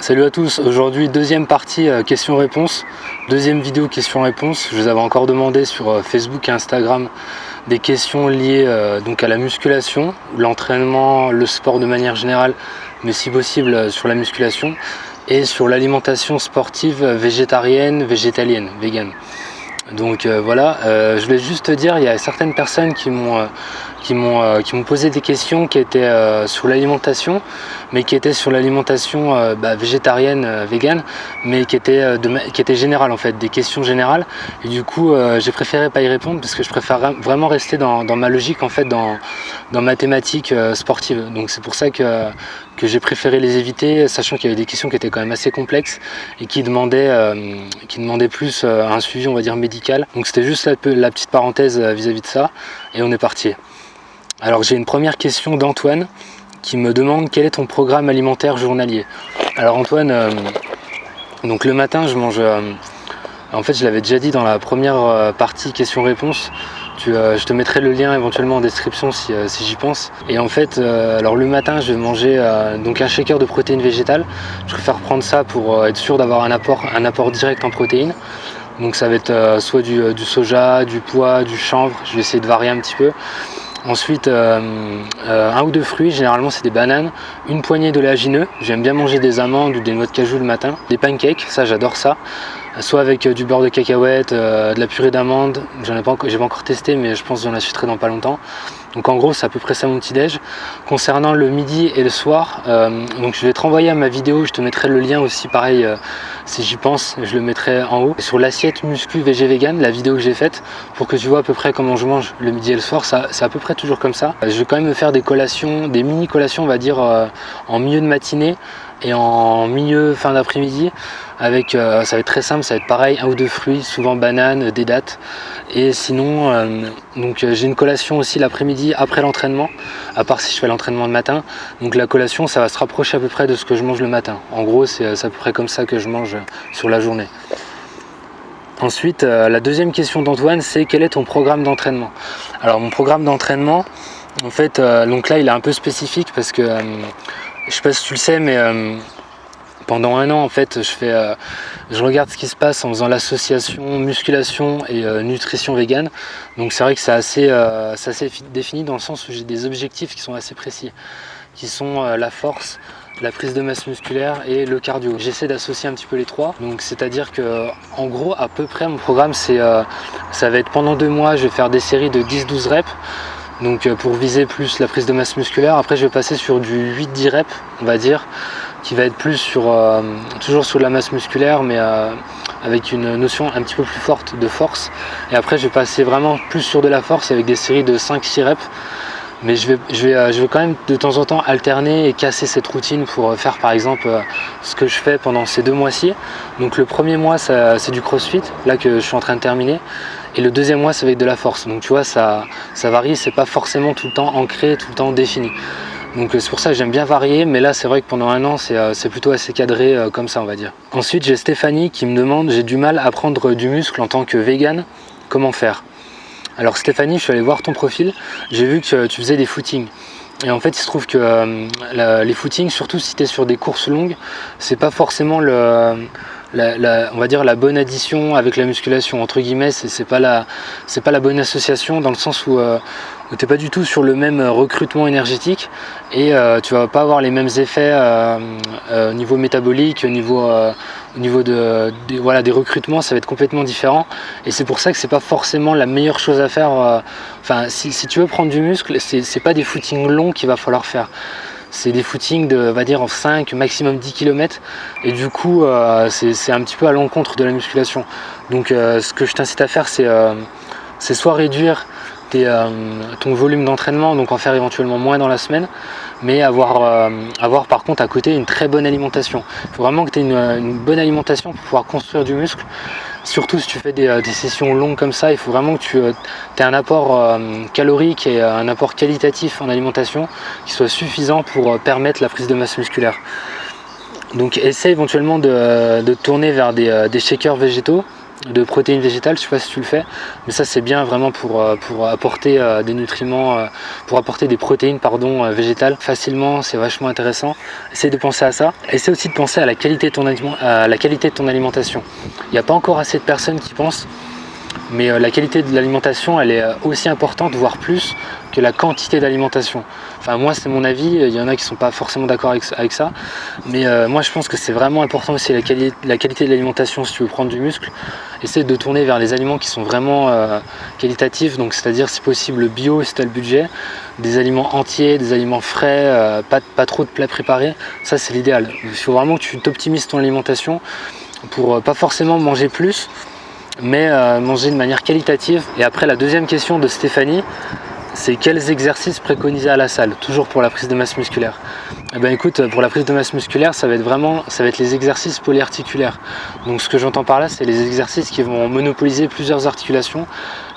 Salut à tous, aujourd'hui deuxième partie questions-réponses, deuxième vidéo questions-réponses. Je vous avais encore demandé sur Facebook et Instagram des questions liées donc à la musculation, l'entraînement, le sport de manière générale, mais si possible sur la musculation et sur l'alimentation sportive végétarienne, végétalienne, vegan. Donc voilà, je voulais juste te dire, il y a certaines personnes qui m'ont posé des questions qui étaient sur l'alimentation, mais qui étaient sur l'alimentation végétarienne, vegan, mais qui étaient générales en fait, des questions générales. Et du coup, j'ai préféré pas y répondre parce que je préfère vraiment rester dans ma logique en fait, dans ma thématique sportive. Donc c'est pour ça que j'ai préféré les éviter, sachant qu'il y avait des questions qui étaient quand même assez complexes et qui demandaient plus un suivi, on va dire, médical. Donc c'était juste la petite parenthèse vis-à-vis de ça, et on est parti. Alors j'ai une première question d'Antoine qui me demande quel est ton programme alimentaire journalier. Alors Antoine, donc le matin je mange, en fait je l'avais déjà dit dans la première partie questions-réponses, je te mettrai le lien éventuellement en description si j'y pense. Et en fait, alors le matin je vais manger donc un shaker de protéines végétales. Je préfère prendre ça pour être sûr d'avoir un apport direct en protéines. Donc ça va être soit du soja, du pois, du chanvre, je vais essayer de varier un petit peu. Ensuite, un ou deux fruits, généralement c'est des bananes, une poignée d'oléagineux, j'aime bien manger des amandes ou des noix de cajou le matin, des pancakes, ça j'adore ça, soit avec du beurre de cacahuète, de la purée d'amandes, j'ai pas encore testé mais je pense que j'en achèterai dans pas longtemps. Donc en gros c'est à peu près ça mon petit déj. Concernant le midi et le soir, donc je vais te renvoyer à ma vidéo, je te mettrai le lien aussi pareil si j'y pense, je le mettrai en haut. Sur l'assiette muscu végé vegan, la vidéo que j'ai faite, pour que tu vois à peu près comment je mange le midi et le soir, c'est à peu près toujours comme ça. Je vais quand même me faire des collations, des mini collations on va dire en milieu de matinée et en milieu fin d'après-midi avec, ça va être très simple, ça va être pareil, un ou deux fruits, souvent bananes, des dattes. Et sinon, donc j'ai une collation aussi l'après-midi après l'entraînement, à part si je fais l'entraînement le matin. Donc la collation, ça va se rapprocher à peu près de ce que je mange le matin. En gros, c'est à peu près comme ça que je mange sur la journée. Ensuite, la deuxième question d'Antoine, c'est quel est ton programme d'entraînement? Alors mon programme d'entraînement, en fait, donc là il est un peu spécifique parce que, je sais pas si tu le sais, mais pendant un an en fait je regarde ce qui se passe en faisant l'association musculation et nutrition vegan. Donc c'est vrai que c'est assez défini dans le sens où j'ai des objectifs qui sont assez précis, qui sont la force, la prise de masse musculaire et le cardio. J'essaie d'associer un petit peu les trois. Donc c'est-à-dire que en gros à peu près mon programme ça va être pendant 2 mois, je vais faire des séries de 10-12 reps. Donc pour viser plus la prise de masse musculaire. Après je vais passer sur du 8-10 reps on va dire, qui va être plus toujours sur la masse musculaire mais avec une notion un petit peu plus forte de force. Et après je vais passer vraiment plus sur de la force avec des séries de 5-6 reps. Mais je vais quand même de temps en temps alterner et casser cette routine pour faire par exemple ce que je fais pendant ces 2 mois-ci. Donc le premier mois c'est du crossfit, là que je suis en train de terminer. Et le deuxième mois c'est avec de la force. Donc tu vois ça varie, c'est pas forcément tout le temps ancré, tout le temps défini. Donc c'est pour ça que j'aime bien varier, mais là c'est vrai que pendant un an c'est plutôt assez cadré comme ça on va dire. Ensuite j'ai Stéphanie qui me demande, j'ai du mal à prendre du muscle en tant que vegan, comment faire? Alors Stéphanie, je suis allé voir ton profil, j'ai vu que tu faisais des footings. Et en fait il se trouve que les footings, surtout si tu es sur des courses longues, c'est pas forcément on va dire la bonne addition avec la musculation, entre guillemets, c'est pas la bonne association dans le sens où tu n'es pas du tout sur le même recrutement énergétique et tu vas pas avoir les mêmes effets au niveau métabolique, au niveau des recrutements, ça va être complètement différent. Et c'est pour ça que c'est pas forcément la meilleure chose à faire. Enfin, si tu veux prendre du muscle, c'est pas des footings longs qu'il va falloir faire. C'est des footings on va dire en 5, maximum 10 km. Et du coup, c'est un petit peu à l'encontre de la musculation. Donc ce que je t'incite à faire, c'est soit réduire ton volume d'entraînement, donc en faire éventuellement moins dans la semaine, mais avoir par contre à côté une très bonne alimentation. Il faut vraiment que tu aies une bonne alimentation pour pouvoir construire du muscle. Surtout si tu fais des sessions longues comme ça, il faut vraiment que tu aies un apport calorique et un apport qualitatif en alimentation qui soit suffisant pour permettre la prise de masse musculaire. Donc essaie éventuellement de tourner vers des shakers végétaux. protéines végétales, je sais pas si tu le fais, mais ça c'est bien vraiment pour apporter des nutriments, pour apporter des protéines végétales facilement, c'est vachement intéressant. Essaye de penser à ça. Essaye aussi de penser à la qualité de ton alimentation. Il n'y a pas encore assez de personnes qui pensent, mais la qualité de l'alimentation elle est aussi importante, voire plus que la quantité d'alimentation. Enfin moi c'est mon avis, il y en a qui sont pas forcément d'accord avec ça, mais moi je pense que c'est vraiment important aussi la qualité de l'alimentation si tu veux prendre du muscle. Essaie de tourner vers les aliments qui sont vraiment qualitatifs, donc c'est-à-dire si possible bio si tu as le budget, des aliments entiers, des aliments frais, pas trop de plats préparés, ça c'est l'idéal. Il faut vraiment que tu t'optimises ton alimentation pour pas forcément manger plus, mais manger de manière qualitative. Et après la deuxième question de Stéphanie, c'est quels exercices préconiser à la salle, toujours pour la prise de masse musculaire. Eh ben écoute, pour la prise de masse musculaire, ça va être les exercices polyarticulaires. Donc ce que j'entends par là, c'est les exercices qui vont monopoliser plusieurs articulations,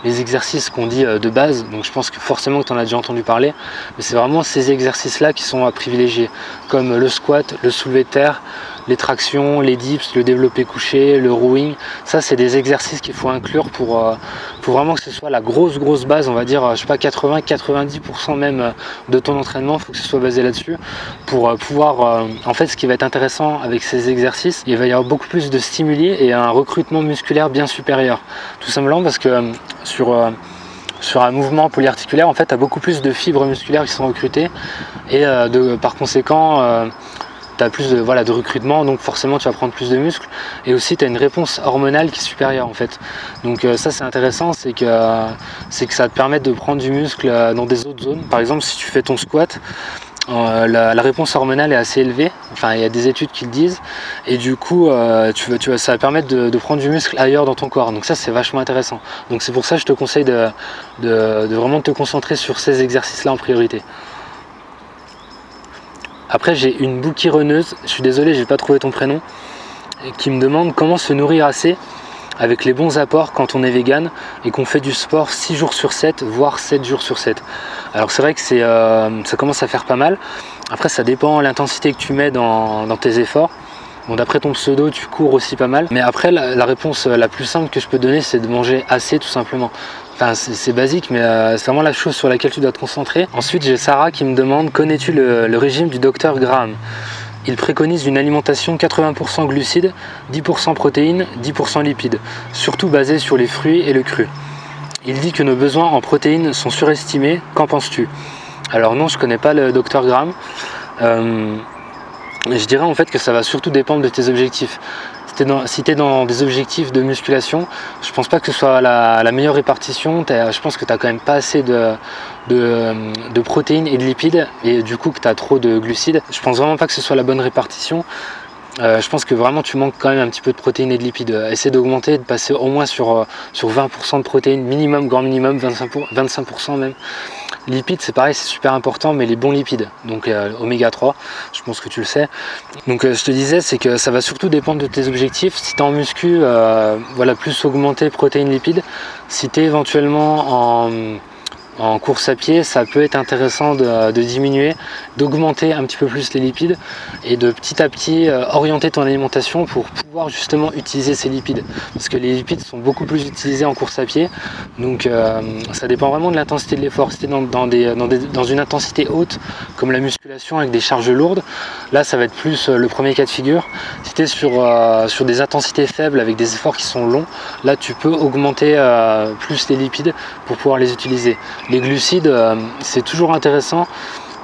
les exercices qu'on dit de base, donc je pense que forcément que tu en as déjà entendu parler, mais c'est vraiment ces exercices-là qui sont à privilégier, comme le squat, le soulevé de terre, les tractions, les dips, le développé couché, le rowing. Ça c'est des exercices qu'il faut inclure pour vraiment que ce soit la grosse base, on va dire, je sais pas, 80-90% même de ton entraînement, il faut que ce soit basé là-dessus pour pouvoir, en fait ce qui va être intéressant avec ces exercices, il va y avoir beaucoup plus de stimuli et un recrutement musculaire bien supérieur, tout simplement parce que sur un mouvement polyarticulaire, en fait, tu as beaucoup plus de fibres musculaires qui sont recrutées et par conséquent, tu as plus de recrutement, donc forcément tu vas prendre plus de muscles et aussi tu as une réponse hormonale qui est supérieure en fait. Donc ça c'est intéressant, c'est que ça te permet de prendre du muscle dans des autres zones. Par exemple, si tu fais ton squat, la réponse hormonale est assez élevée, enfin il y a des études qui le disent, et du coup ça va permettre de prendre du muscle ailleurs dans ton corps, donc ça c'est vachement intéressant. Donc c'est pour ça que je te conseille de vraiment te concentrer sur ces exercices là en priorité. Après j'ai une bouquironneuse, je suis désolé j'ai pas trouvé ton prénom, qui me demande comment se nourrir assez avec les bons apports quand on est vegan et qu'on fait du sport 6 jours sur 7, voire 7 jours sur 7. Alors c'est vrai que ça commence à faire pas mal. Après ça dépend de l'intensité que tu mets dans tes efforts. Bon, d'après ton pseudo, tu cours aussi pas mal. Mais après, la réponse la plus simple que je peux donner, c'est de manger assez tout simplement. Enfin, c'est basique, mais c'est vraiment la chose sur laquelle tu dois te concentrer. Ensuite, j'ai Sarah qui me demande, connais-tu le régime du docteur Graham ? Il préconise une alimentation 80% glucides, 10% protéines, 10% lipides, surtout basée sur les fruits et le cru. Il dit que nos besoins en protéines sont surestimés, qu'en penses-tu ? Alors non, je connais pas le docteur Graham. Je dirais en fait que ça va surtout dépendre de tes objectifs. Si tu es dans des objectifs de musculation, je pense pas que ce soit la meilleure répartition. Je pense que tu n'as quand même pas assez de protéines et de lipides, et du coup que tu as trop de glucides. Je pense vraiment pas que ce soit la bonne répartition. Je pense que vraiment tu manques quand même un petit peu de protéines et de lipides. Essaie d'augmenter, de passer au moins sur 20% de protéines, minimum, grand minimum, 25% même. Lipides c'est pareil, c'est super important, mais les bons lipides, donc oméga 3, je pense que tu le sais. Donc je te disais, c'est que ça va surtout dépendre de tes objectifs. Si tu es en muscu, plus augmenter protéines, lipides. Si tu es éventuellement en course à pied, ça peut être intéressant de diminuer, d'augmenter un petit peu plus les lipides et de petit à petit orienter ton alimentation pour pouvoir justement utiliser ces lipides, parce que les lipides sont beaucoup plus utilisés en course à pied, donc ça dépend vraiment de l'intensité de l'effort. Si tu es dans une intensité haute comme la musculation avec des charges lourdes, là ça va être plus le premier cas de figure. Si tu es sur des intensités faibles avec des efforts qui sont longs, là tu peux augmenter plus les lipides pour pouvoir les utiliser. Les glucides, c'est toujours intéressant,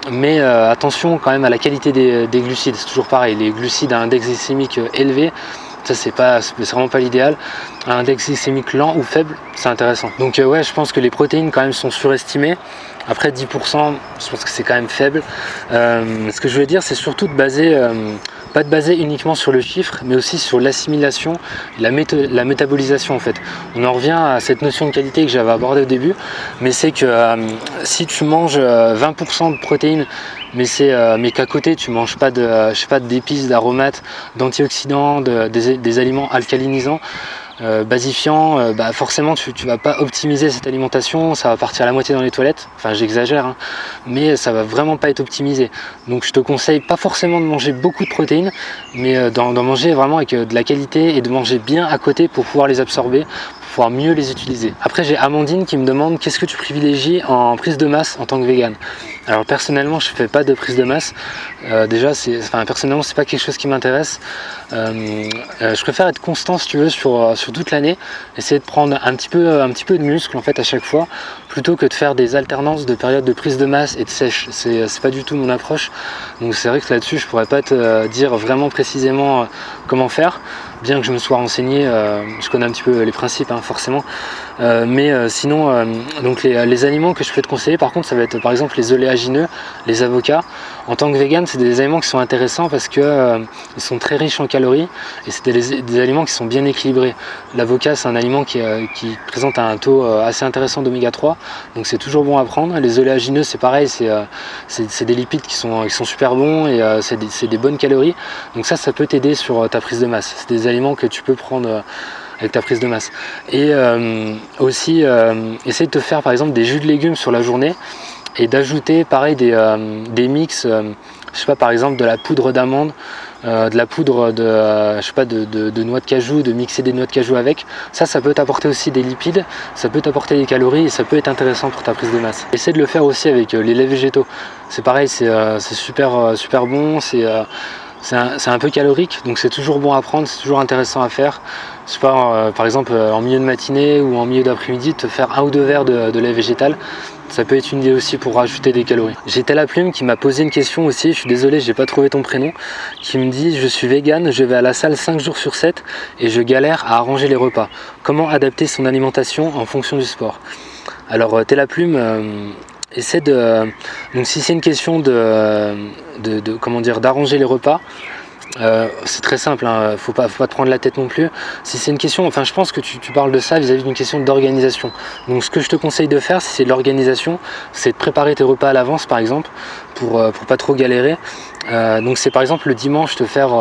mais attention quand même à la qualité des glucides. C'est toujours pareil, les glucides à index glycémique élevé, ça c'est vraiment pas l'idéal. Un index glycémique lent ou faible, c'est intéressant. Donc ouais, je pense que les protéines quand même sont surestimées. Après 10%, je pense que c'est quand même faible. Ce que je veux dire, c'est surtout pas de baser uniquement sur le chiffre, mais aussi sur l'assimilation et la métabolisation en fait. On en revient à cette notion de qualité que j'avais abordée au début, mais c'est que si tu manges 20% de protéines, mais qu'à côté tu manges pas d'épices, d'aromates, d'antioxydants, des aliments alcalinisants, basifiant, forcément tu vas pas optimiser cette alimentation, ça va partir à la moitié dans les toilettes, enfin j'exagère, hein, mais ça va vraiment pas être optimisé. Donc je te conseille pas forcément de manger beaucoup de protéines, mais d'en manger vraiment avec de la qualité et de manger bien à côté pour pouvoir les absorber, pour pouvoir mieux les utiliser. Après j'ai Amandine qui me demande qu'est-ce que tu privilégies en prise de masse en tant que vegan. Alors personnellement je fais pas de prise de masse, personnellement c'est pas quelque chose qui m'intéresse. Je préfère être constant si tu veux sur toute l'année, essayer de prendre un petit peu de muscle en fait à chaque fois, plutôt que de faire des alternances de périodes de prise de masse et de sèche. C'est pas du tout mon approche, donc c'est vrai que là-dessus je pourrais pas te dire vraiment précisément comment faire, bien que je me sois renseigné, je connais un petit peu les principes hein, forcément, sinon donc les aliments que je peux te conseiller par contre ça va être par exemple les oléagineux, les avocats. En tant que vegan c'est des aliments qui sont intéressants parce que ils sont très riches en calories et c'est des aliments qui sont bien équilibrés. L'avocat c'est un aliment qui présente un taux assez intéressant d'oméga 3, donc c'est toujours bon à prendre. Les oléagineux c'est pareil, c'est des lipides qui sont super bons et c'est des bonnes calories, donc ça peut t'aider sur ta prise de masse. C'est des aliments que tu peux prendre avec ta prise de masse. Et aussi essaye de te faire par exemple des jus de légumes sur la journée et d'ajouter pareil des mix, je sais pas, par exemple de la poudre d'amande, de la poudre de noix de cajou, de mixer des noix de cajou avec. Ça peut t'apporter aussi des lipides, ça peut t'apporter des calories et ça peut être intéressant pour ta prise de masse. Essaie de le faire aussi avec les laits végétaux. C'est pareil, c'est super bon, c'est un peu calorique, donc c'est toujours bon à prendre, c'est toujours intéressant à faire. Je sais pas, par exemple en milieu de matinée ou en milieu d'après-midi, te faire 1 ou 2 verres de lait végétal, ça peut être une idée aussi pour rajouter des calories. J'ai Tella Plume qui m'a posé une question aussi, je suis désolé, j'ai pas trouvé ton prénom, qui me dit: je suis vegan, je vais à la salle 5 jours sur 7 et je galère à arranger les repas. Comment adapter son alimentation en fonction du sport? Alors Tella Plume, essaie de... Donc si c'est une question d'arranger les repas, c'est très simple, hein, faut pas te prendre la tête non plus. Si c'est une question, enfin je pense que tu parles de ça vis-à-vis d'une question d'organisation. Donc ce que je te conseille de faire, si c'est de l'organisation, c'est de préparer tes repas à l'avance par exemple, pour pas trop galérer. Donc c'est par exemple le dimanche te faire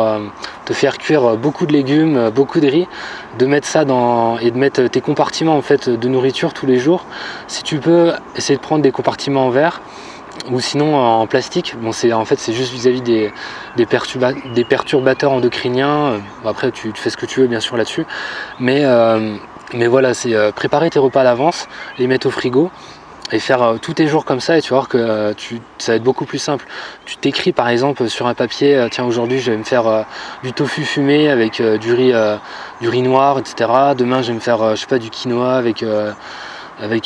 cuire beaucoup de légumes, beaucoup de riz, de mettre ça et de mettre tes compartiments en fait de nourriture tous les jours. Si tu peux, essayer de prendre des compartiments en verre ou sinon en plastique. Bon, c'est juste vis-à-vis des perturbateurs endocriniens. Après tu fais ce que tu veux bien sûr là-dessus, mais voilà, c'est préparer tes repas à l'avance, les mettre au frigo et faire tous tes jours comme ça, et tu vas voir que ça va être beaucoup plus simple. Tu t'écris par exemple sur un papier, tiens aujourd'hui je vais me faire du tofu fumé avec du riz noir, etc. Demain je vais me faire je sais pas, du quinoa avec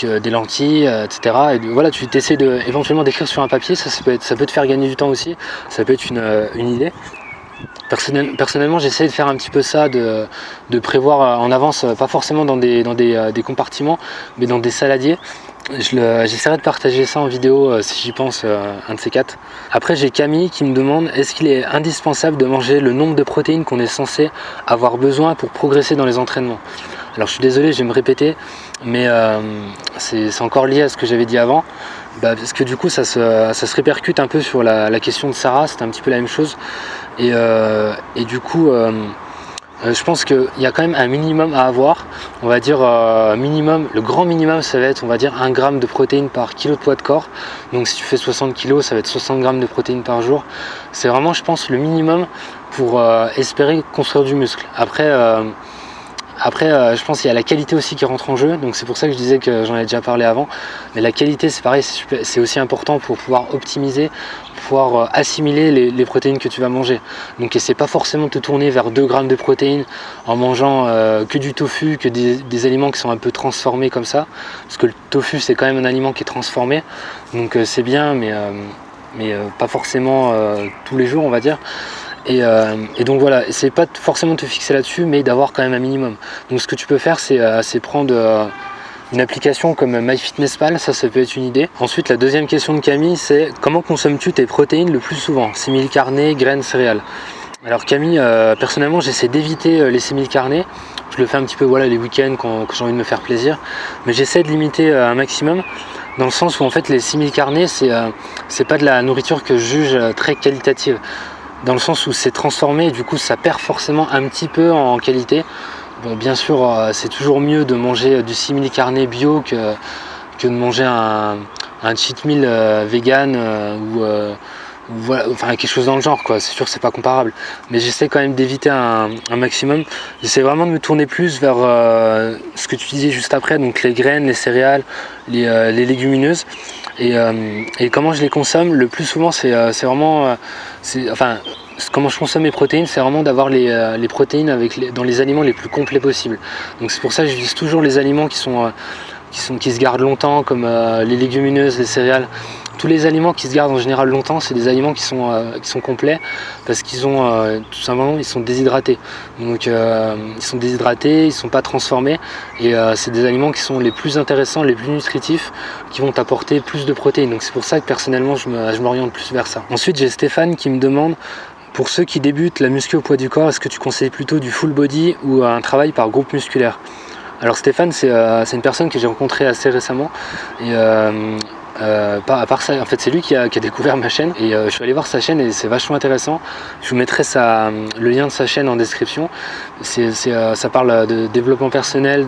des lentilles, etc. Et voilà, tu t'essaies éventuellement d'écrire sur un papier, ça peut te faire gagner du temps aussi, ça peut être une idée. Personnellement, j'essaie de faire un petit peu ça, de prévoir en avance, pas forcément dans des compartiments, mais dans des saladiers. J'essaierai de partager ça en vidéo si j'y pense, un de ces 4. Après j'ai Camille qui me demande: est-ce qu'il est indispensable de manger le nombre de protéines qu'on est censé avoir besoin pour progresser dans les entraînements? Alors je suis désolé, je vais me répéter, mais c'est encore lié à ce que j'avais dit avant, parce que du coup ça se répercute un peu sur la question de Sarah, c'était un petit peu la même chose, et du coup je pense qu'il y a quand même un minimum à avoir, on va dire minimum, le grand minimum ça va être, on va dire, 1 gramme de protéines par kilo de poids de corps. Donc si tu fais 60 kg, ça va être 60 grammes de protéines par jour. C'est vraiment, je pense, le minimum pour espérer construire du muscle. Après, je pense qu'il y a la qualité aussi qui rentre en jeu, donc c'est pour ça que je disais que j'en ai déjà parlé avant. Mais la qualité, c'est pareil, c'est aussi important pour pouvoir optimiser, pouvoir assimiler les protéines que tu vas manger. Donc essaie pas forcément de te tourner vers 2 grammes de protéines en mangeant que du tofu, que des aliments qui sont un peu transformés comme ça. Parce que le tofu, c'est quand même un aliment qui est transformé, donc c'est bien, mais pas forcément tous les jours, on va dire. Et donc voilà, essaye pas forcément de te fixer là-dessus, mais d'avoir quand même un minimum. Donc ce que tu peux faire, c'est prendre une application comme MyFitnessPal, ça peut être une idée. Ensuite, la deuxième question de Camille, c'est: comment consommes-tu tes protéines le plus souvent? Sémilles carnées, graines, céréales? Alors Camille, personnellement j'essaie d'éviter les sémilles carnées. Je le fais un petit peu les week-ends quand j'ai envie de me faire plaisir, mais j'essaie de limiter un maximum, dans le sens où en fait les sémilles carnées, c'est pas de la nourriture que je juge très qualitative, dans le sens où c'est transformé et du coup ça perd forcément un petit peu en qualité. Bon, bien sûr, c'est toujours mieux de manger du simili-carné bio que de manger un cheat meal vegan ou voilà, enfin quelque chose dans le genre, quoi. C'est sûr que c'est pas comparable, mais j'essaie quand même d'éviter un maximum. J'essaie vraiment de me tourner plus vers ce que tu disais juste après, donc les graines, les céréales, les légumineuses, et comment je les consomme. Le plus souvent, c'est vraiment comment je consomme mes protéines, c'est vraiment d'avoir les protéines dans les aliments les plus complets possibles. Donc c'est pour ça que j'utilise toujours les aliments qui se gardent longtemps, comme les légumineuses, les céréales. Tous les aliments qui se gardent en général longtemps, c'est des aliments qui sont complets, parce qu'ils ont tout simplement, ils sont déshydratés. Donc ils sont déshydratés, ils sont pas transformés, et c'est des aliments qui sont les plus intéressants, les plus nutritifs, qui vont apporter plus de protéines. Donc c'est pour ça que personnellement je m'oriente plus vers ça. Ensuite, j'ai Stéphane qui me demande: pour ceux qui débutent la muscu au poids du corps, est-ce que tu conseilles plutôt du full body ou un travail par groupe musculaire? Alors Stéphane, c'est une personne que j'ai rencontrée assez récemment, et à part ça, en fait, c'est lui qui a découvert ma chaîne, et je suis allé voir sa chaîne et c'est vachement intéressant. Je vous mettrai le lien de sa chaîne en description. Ça parle de développement personnel,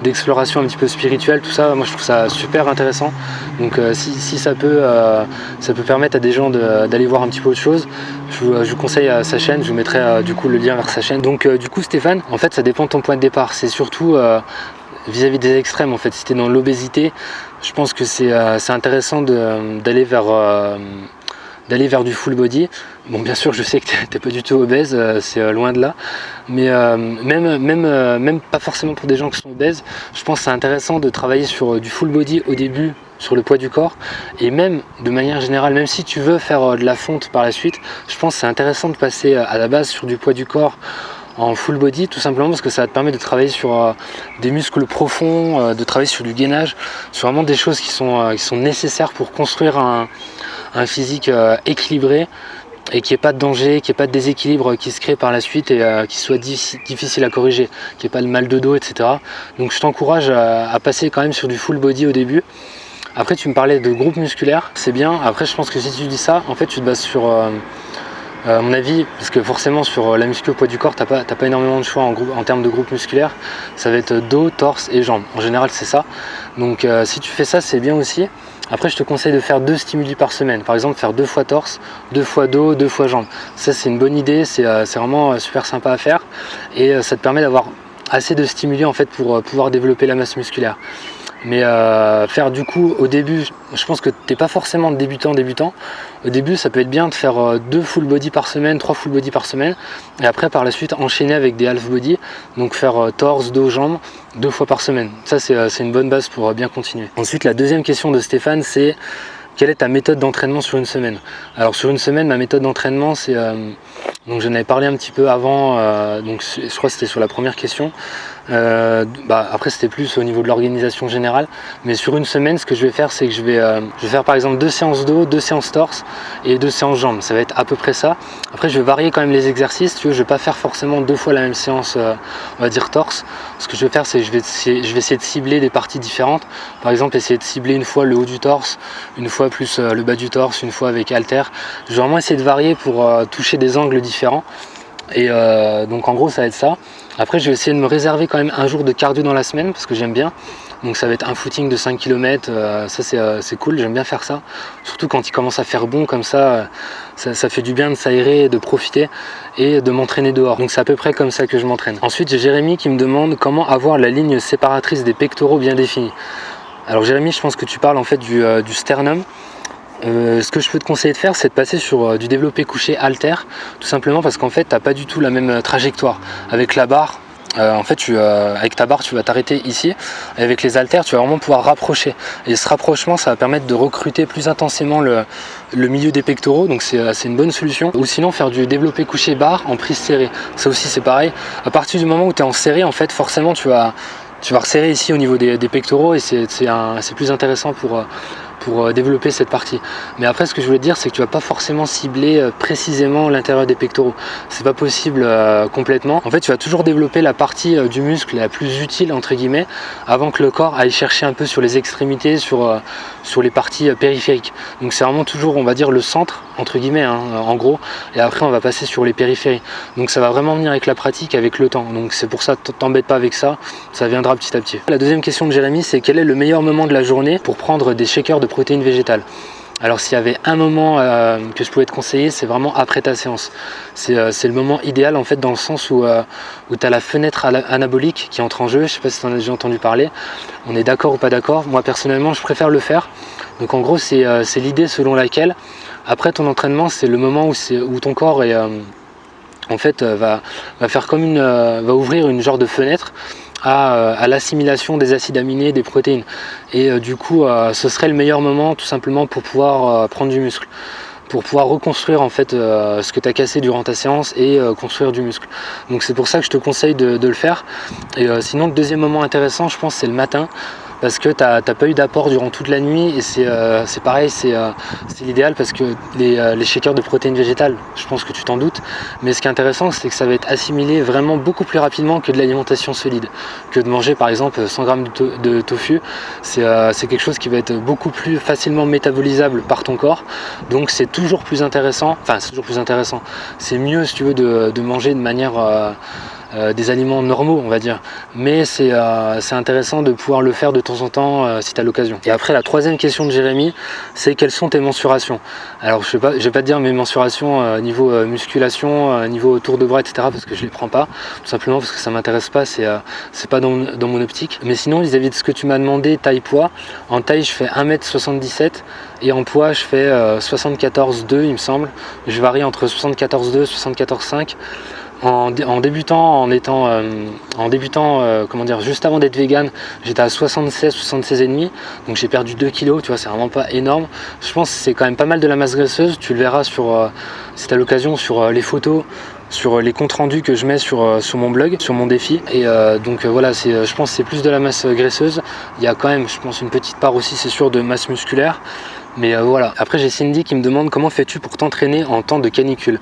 d'exploration un petit peu spirituelle, tout ça. Moi je trouve ça super intéressant, donc si ça peut permettre à des gens d'aller voir un petit peu autre chose, je vous conseille sa chaîne. Je vous mettrai du coup le lien vers sa chaîne. Donc du coup Stéphane, en fait ça dépend de ton point de départ, c'est surtout vis-à-vis des extrêmes. En fait, si tu es dans l'obésité, je pense que c'est intéressant d'aller vers du full body. Bon, bien sûr, je sais que t'es pas du tout obèse, c'est loin de là, mais même pas forcément pour des gens qui sont obèses, je pense que c'est intéressant de travailler sur du full body au début, sur le poids du corps, et même de manière générale, même si tu veux faire de la fonte par la suite, je pense que c'est intéressant de passer à la base sur du poids du corps en full body, tout simplement parce que ça va te permettre de travailler sur des muscles profonds, de travailler sur du gainage, sur vraiment des choses qui sont nécessaires pour construire un physique équilibré, et qu'il n'y ait pas de danger, qu'il n'y ait pas de déséquilibre qui se crée par la suite, et qui soit difficile à corriger, qu'il n'y ait pas de mal de dos, etc. Donc je t'encourage à passer quand même sur du full body au début. Après, tu me parlais de groupe musculaire, c'est bien. Après, je pense que si tu dis ça, en fait tu te bases sur à mon avis, parce que forcément sur la muscu au poids du corps, t'as pas énormément de choix en termes de groupe musculaire. Ça va être dos, torse et jambes. En général, c'est ça. Donc si tu fais ça, c'est bien aussi. Après, je te conseille de faire 2 stimuli par semaine. Par exemple, faire 2 fois torse, 2 fois dos, 2 fois jambes. Ça, c'est une bonne idée. C'est vraiment super sympa à faire, et ça te permet d'avoir assez de stimuli en fait pour pouvoir développer la masse musculaire. Mais faire du coup au début, je pense que t'es pas forcément débutant. Au début, ça peut être bien de faire 2 full body par semaine, 3 full body par semaine, et après par la suite enchaîner avec des half body, donc faire torse, dos, jambes 2 fois par semaine. Ça c'est une bonne base pour bien continuer. Ensuite, la deuxième question de Stéphane, c'est: quelle est ta méthode d'entraînement sur une semaine? Alors sur une semaine, ma méthode d'entraînement, c'est donc j'en avais parlé un petit peu avant, donc je crois que c'était sur la première question. Après c'était plus au niveau de l'organisation générale, mais sur une semaine, ce que je vais faire, c'est que je vais faire par exemple 2 séances dos, 2 séances torse et 2 séances jambes. Ça va être à peu près ça. Après, je vais varier quand même les exercices. Tu vois, je vais pas faire forcément 2 fois la même séance, on va dire torse. Ce que je vais faire, c'est que je vais essayer de cibler des parties différentes. Par exemple, essayer de cibler une fois le haut du torse, une fois plus le bas du torse, une fois avec halter. Je vais vraiment essayer de varier pour toucher des angles différents. Et donc en gros, ça va être ça. Après, je vais essayer de me réserver quand même un jour de cardio dans la semaine, parce que j'aime bien. Donc ça va être un footing de 5 km, ça c'est cool, j'aime bien faire ça. Surtout quand il commence à faire bon comme ça, ça fait du bien de s'aérer, de profiter et de m'entraîner dehors. Donc c'est à peu près comme ça que je m'entraîne. Ensuite, j'ai Jérémy qui me demande comment avoir la ligne séparatrice des pectoraux bien définie. Alors Jérémy, je pense que tu parles en fait du sternum. Ce que je peux te conseiller de faire, c'est de passer sur du développé couché halter, tout simplement parce qu'en fait tu n'as pas du tout la même trajectoire. Avec la barre, en fait avec ta barre tu vas t'arrêter ici, et avec les haltères tu vas vraiment pouvoir rapprocher, et ce rapprochement ça va permettre de recruter plus intensément le milieu des pectoraux, donc c'est une bonne solution. Ou sinon faire du développé couché barre en prise serrée, ça aussi c'est pareil. À partir du moment où tu es en serré, en fait forcément tu vas resserrer ici au niveau des pectoraux, et c'est plus intéressant pour développer cette partie. Mais après, ce que je voulais dire, c'est que tu vas pas forcément cibler précisément l'intérieur des pectoraux. C'est pas possible complètement. En fait, tu vas toujours développer la partie du muscle la plus utile entre guillemets avant que le corps aille chercher un peu sur les extrémités, sur les parties périphériques. Donc c'est vraiment toujours, on va dire, le centre entre guillemets, hein, en gros, et après on va passer sur les périphéries. Donc ça va vraiment venir avec la pratique, avec le temps. Donc c'est pour ça, t'embête pas avec ça, ça viendra petit à petit. La deuxième question de Jérémy, c'est quel est le meilleur moment de la journée pour prendre des shakers de protéines végétales? Alors s'il y avait un moment que je pouvais te conseiller, c'est vraiment après ta séance. C'est le moment idéal en fait, dans le sens où tu as la fenêtre anabolique qui entre en jeu. Je ne sais pas si tu en as déjà entendu parler. On est d'accord ou pas d'accord? Moi personnellement je préfère le faire. Donc en gros c'est l'idée selon laquelle après ton entraînement, c'est le moment où ton corps est, en fait, va faire comme va ouvrir une genre de fenêtre à l'assimilation des acides aminés, des protéines. Et du coup, ce serait le meilleur moment tout simplement pour pouvoir prendre du muscle, pour pouvoir reconstruire en fait ce que tu as cassé durant ta séance et construire du muscle. Donc c'est pour ça que je te conseille de le faire. Et sinon, le deuxième moment intéressant, je pense, c'est le matin. Parce que tu n'as pas eu d'apport durant toute la nuit et c'est pareil, c'est l'idéal parce que les shakers de protéines végétales, je pense que tu t'en doutes, mais ce qui est intéressant c'est que ça va être assimilé vraiment beaucoup plus rapidement que de l'alimentation solide, que de manger par exemple 100 grammes de tofu, c'est quelque chose qui va être beaucoup plus facilement métabolisable par ton corps, donc c'est toujours plus intéressant, c'est mieux si tu veux de manger de manière des aliments normaux on va dire, mais c'est intéressant de pouvoir le faire de temps en temps si tu as l'occasion. Et après la troisième question de Jérémy, c'est quelles sont tes mensurations? Alors je vais pas te dire mes mensurations niveau musculation, niveau tour de bras etc, parce que je les prends pas, tout simplement parce que ça m'intéresse pas, c'est pas dans mon optique. Mais sinon vis-à-vis de ce que tu m'as demandé, taille poids, en taille je fais 1m77 et en poids je fais 74,2 il me semble, je varie entre 74,2 et 74,5. En débutant, comment dire, juste avant d'être vegan, j'étais à 76 et demi, donc j'ai perdu 2 kilos, tu vois, c'est vraiment pas énorme. Je pense que c'est quand même pas mal de la masse graisseuse, tu le verras sur, si tu as l'occasion, sur les photos, sur les comptes rendus que je mets sur mon blog, sur mon défi. Et donc voilà, je pense que c'est plus de la masse graisseuse. Il y a quand même, je pense, une petite part aussi, c'est sûr, de masse musculaire. Mais voilà. Après, j'ai Cindy qui me demande comment fais-tu pour t'entraîner en temps de canicule.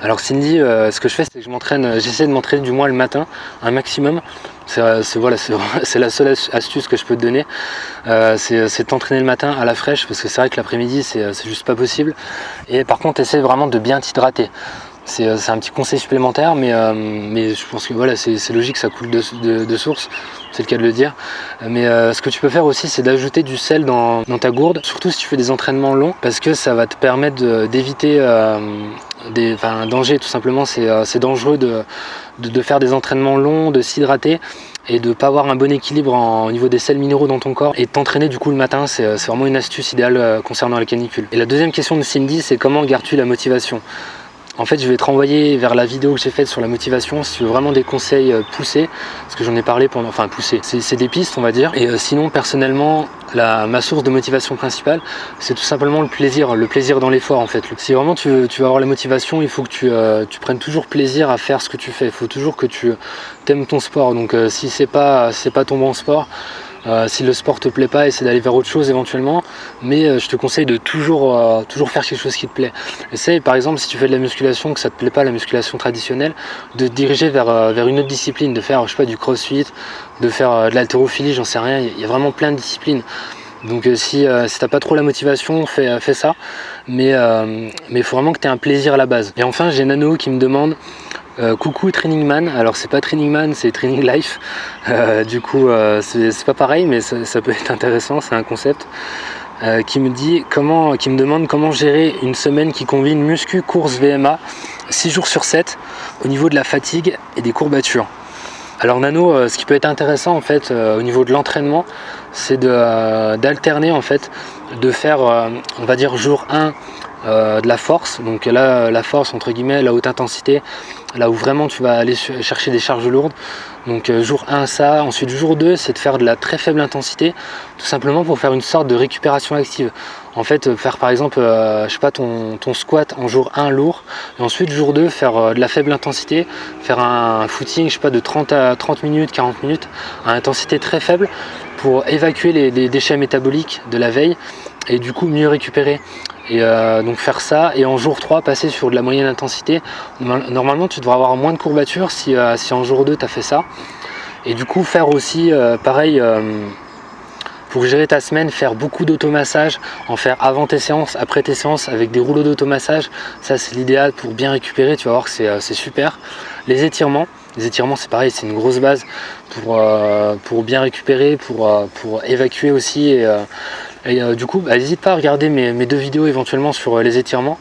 Alors Cindy, ce que je fais, c'est que j'essaie de m'entraîner du moins le matin, un maximum. C'est la seule astuce que je peux te donner, c'est de t'entraîner le matin à la fraîche, parce que c'est vrai que l'après-midi, c'est juste pas possible. Et par contre, essaie vraiment de bien t'hydrater. C'est un petit conseil supplémentaire, mais je pense que voilà, c'est logique, ça coule de source, c'est le cas de le dire. Mais ce que tu peux faire aussi, c'est d'ajouter du sel dans ta gourde, surtout si tu fais des entraînements longs, parce que ça va te permettre d'éviter un danger, tout simplement. C'est dangereux de faire des entraînements longs, de s'hydrater et de ne pas avoir un bon équilibre au niveau des sels minéraux dans ton corps, et de t'entraîner du coup le matin, c'est vraiment une astuce idéale concernant la canicule. Et la deuxième question de Cindy, c'est comment gardes-tu la motivation? En fait, je vais te renvoyer vers la vidéo que j'ai faite sur la motivation si tu veux vraiment des conseils poussés, parce que j'en ai parlé pendant, enfin poussés, c'est des pistes on va dire. Et sinon, personnellement, ma source de motivation principale, c'est tout simplement le plaisir dans l'effort en fait. Si vraiment tu veux avoir la motivation, il faut que tu prennes toujours plaisir à faire ce que tu fais. Il faut toujours que tu aimes ton sport. Donc si c'est pas ton bon sport, si le sport te plaît pas, essaie d'aller vers autre chose éventuellement, mais je te conseille de toujours faire quelque chose qui te plaît. Essaye par exemple, si tu fais de la musculation, que ça te plaît pas, la musculation traditionnelle, de te diriger vers une autre discipline, de faire, je sais pas, du crossfit, de faire de l'haltérophilie, j'en sais rien, il y a vraiment plein de disciplines. Donc si t'as pas trop la motivation, fais ça, mais il faut vraiment que tu aies un plaisir à la base. Et enfin, j'ai Nano qui me demande coucou Training Man. Alors c'est pas Training Man, c'est Training Life. Du coup c'est pas pareil, mais ça peut être intéressant, c'est un concept. Qui me demande comment gérer une semaine qui combine muscu, course, VMA 6 jours sur 7 au niveau de la fatigue et des courbatures. Alors Nano, ce qui peut être intéressant en fait au niveau de l'entraînement, c'est d'alterner en fait, de faire on va dire jour 1 de la force, donc là la force entre guillemets, la haute intensité, là où vraiment tu vas aller chercher des charges lourdes. Donc jour 1 ça, ensuite jour 2 c'est de faire de la très faible intensité, tout simplement pour faire une sorte de récupération active. En fait faire par exemple je sais pas ton squat en jour 1 lourd, et ensuite jour 2 faire de la faible intensité, faire un footing je sais pas de 30 minutes, 40 minutes à intensité très faible, pour évacuer les déchets métaboliques de la veille et du coup mieux récupérer. Et donc faire ça, et en jour 3 passer sur de la moyenne intensité. Normalement tu devrais avoir moins de courbatures si en jour 2 tu as fait ça. Et du coup faire aussi pareil, pour gérer ta semaine, faire beaucoup d'automassage, en faire avant tes séances, après tes séances, avec des rouleaux d'automassage. Ça c'est l'idéal pour bien récupérer, tu vas voir que c'est super. Les étirements c'est pareil, c'est une grosse base pour bien récupérer, pour évacuer aussi. Du coup, n'hésite pas à regarder mes 2 vidéos éventuellement sur les étirements.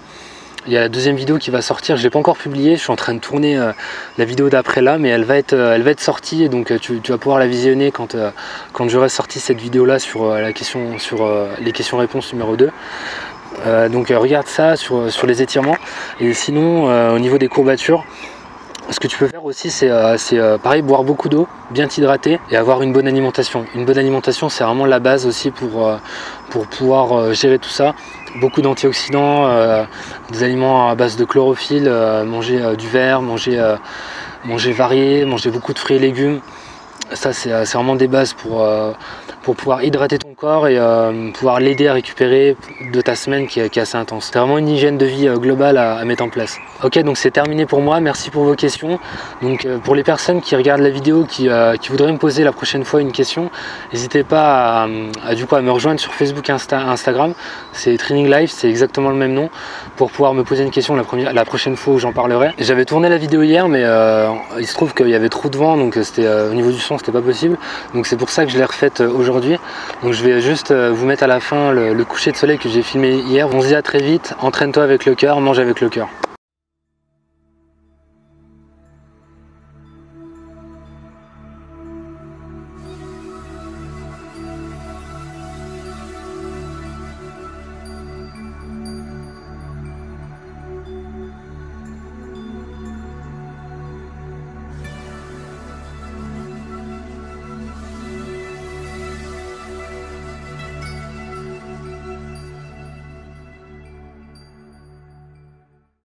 Il y a la deuxième vidéo qui va sortir, je ne l'ai pas encore publiée, je suis en train de tourner la vidéo d'après là, mais elle va être sortie, et donc tu vas pouvoir la visionner quand j'aurai sorti cette vidéo là sur les questions-réponses numéro 2. Donc regarde ça sur les étirements. Et sinon au niveau des courbatures, ce que tu peux faire aussi, c'est pareil, boire beaucoup d'eau, bien t'hydrater et avoir une bonne alimentation. Une bonne alimentation, c'est vraiment la base aussi pour pouvoir gérer tout ça. Beaucoup d'antioxydants, des aliments à base de chlorophylle, manger du vert, manger varié, manger beaucoup de fruits et légumes. Ça, c'est vraiment des bases pour pouvoir hydrater ton corps et pouvoir l'aider à récupérer de ta semaine qui est assez intense. C'est vraiment une hygiène de vie globale à mettre en place. Ok, donc c'est terminé pour moi, merci pour vos questions. Donc pour les personnes qui regardent la vidéo, qui voudraient me poser la prochaine fois une question, n'hésitez pas à me rejoindre sur Facebook et Instagram. C'est Training Life, c'est exactement le même nom, pour pouvoir me poser une question la prochaine fois où j'en parlerai. J'avais tourné la vidéo hier, mais il se trouve qu'il y avait trop de vent, donc au niveau du son c'était pas possible. Donc c'est pour ça que je l'ai refaite aujourd'hui. Donc je vais juste vous mettre à la fin le coucher de soleil que j'ai filmé hier. On se dit à très vite, entraîne-toi avec le cœur, mange avec le cœur.